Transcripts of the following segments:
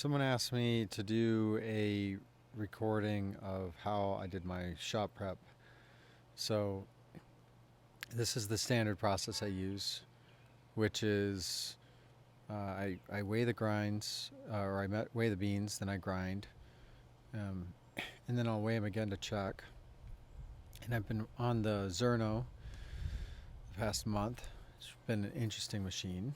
Someone asked me to do a recording of how I did my shot prep. So, this is the standard process I use, which is I weigh the grinds, or weigh the beans, then I grind, um, and then I'll weigh them again to check. And I've been on the Zerno the past month. It's been an interesting machine.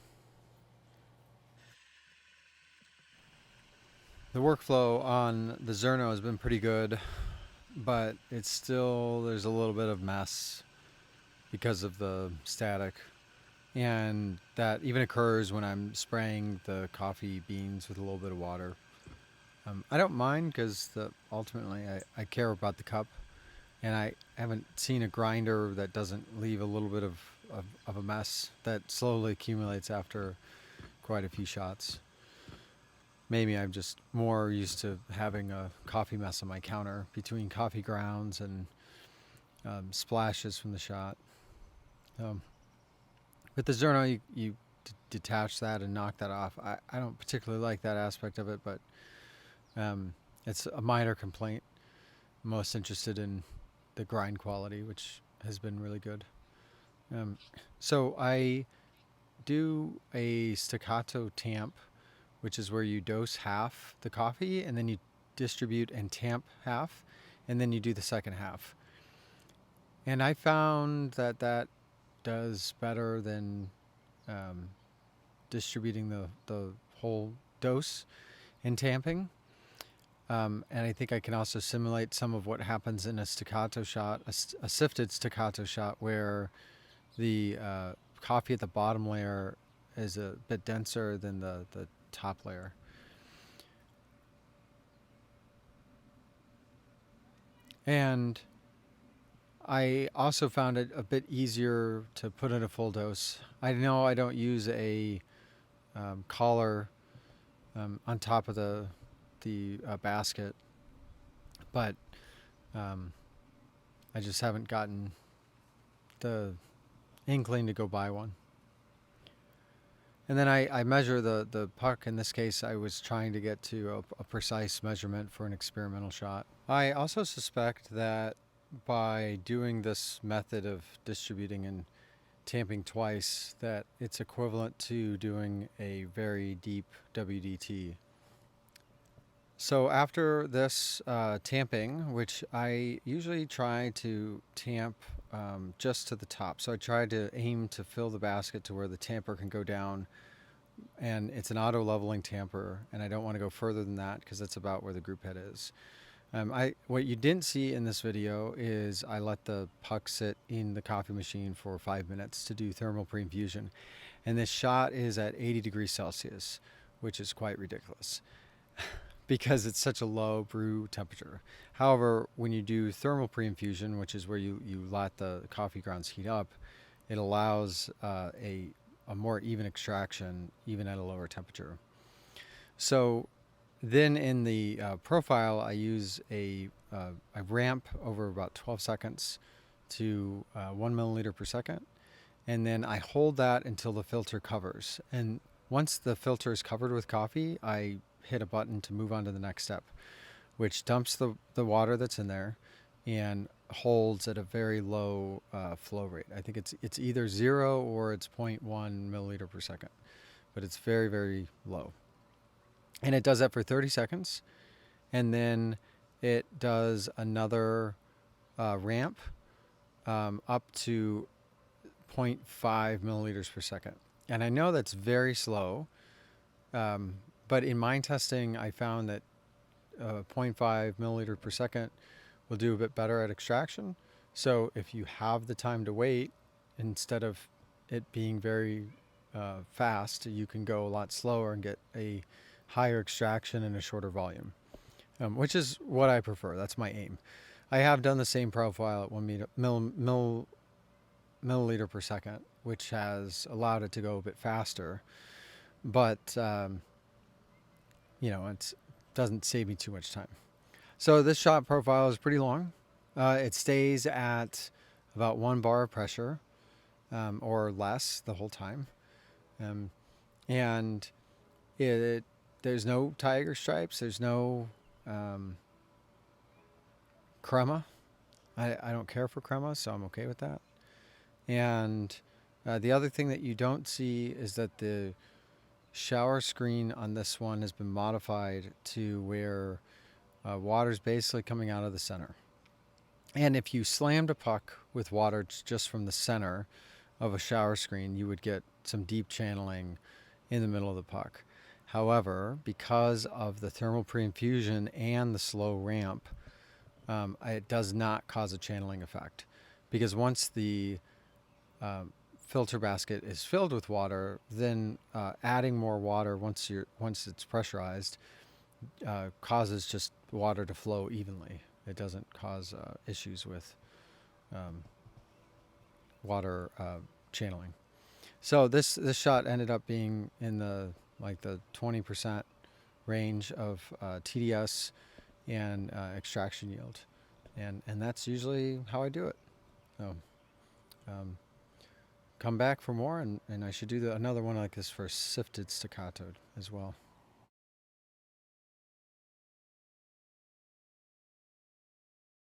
The workflow on the Zerno has been pretty good, but there's a little bit of mess because of the static. And that even occurs when I'm spraying the coffee beans with a little bit of water. I don't mind because ultimately I care about the cup, and I haven't seen a grinder that doesn't leave a little bit of a mess that slowly accumulates after quite a few shots. Maybe I'm just more used to having a coffee mess on my counter between coffee grounds and splashes from the shot. Um, with the Zerno, you detach that and knock that off. I don't particularly like that aspect of it, but it's a minor complaint. I'm most interested in the grind quality, which has been really good. So I do a staccato tamp, which is where you dose half the coffee and then you distribute and tamp half, and then you do the second half. And I found that does better than distributing the whole dose in tamping. And I think I can also simulate some of what happens in a staccato shot, a sifted staccato shot, where the coffee at the bottom layer is a bit denser than the top layer. And I also found it a bit easier to put in a full dose. I know I don't use a collar on top of the basket, but I just haven't gotten the inkling to go buy one. And then I measure the puck. In this case, I was trying to get to a precise measurement for an experimental shot. I also suspect that by doing this method of distributing and tamping twice, that it's equivalent to doing a very deep WDT. So after this tamping, which I usually try to tamp just to the top. So I try to aim to fill the basket to where the tamper can go down, and it's an auto leveling tamper, and I don't want to go further than that because that's about where the group head is. What you didn't see in this video is I let the puck sit in the coffee machine for 5 minutes to do thermal pre-infusion, and this shot is at 80 degrees Celsius, which is quite ridiculous because it's such a low brew temperature. However, when you do thermal pre-infusion, which is where you let the coffee grounds heat up, it allows a more even extraction even at a lower temperature. So then in the profile, I use I ramp over about 12 seconds to 1 milliliter per second, and then I hold that until the filter covers. And once the filter is covered with coffee, I hit a button to move on to the next step, which dumps the water that's in there and holds at a very low flow rate. I think it's either 0 or it's 0.1 milliliter per second, but it's very, very low. And it does that for 30 seconds, and then it does another ramp up to 0.5 milliliters per second. And I know that's very slow, but in mind testing, I found that 0.5 milliliter per second will do a bit better at extraction. So if you have the time to wait, instead of it being very fast, you can go a lot slower and get a higher extraction in a shorter volume, which is what I prefer. That's my aim. I have done the same profile at 1 milliliter per second, which has allowed it to go a bit faster, but it doesn't save me too much time. So this shot profile is pretty long. It stays at about 1 bar of pressure or less the whole time, and it there's no tiger stripes. There's no crema. I don't care for crema, so I'm okay with that. And the other thing that you don't see is that the shower screen on this one has been modified to where water's basically coming out of the center. And if you slammed a puck with water just from the center of a shower screen, you would get some deep channeling in the middle of the puck. However, because of the thermal pre-infusion and the slow ramp, it does not cause a channeling effect. Because once the filter basket is filled with water, then adding more water once it's pressurized causes just water to flow evenly. It doesn't cause issues with water channeling. So this shot ended up being in the 20% range of TDS and extraction yield, and that's usually how I do it. So come back for more, and I should do another one like this for sifted staccato as well.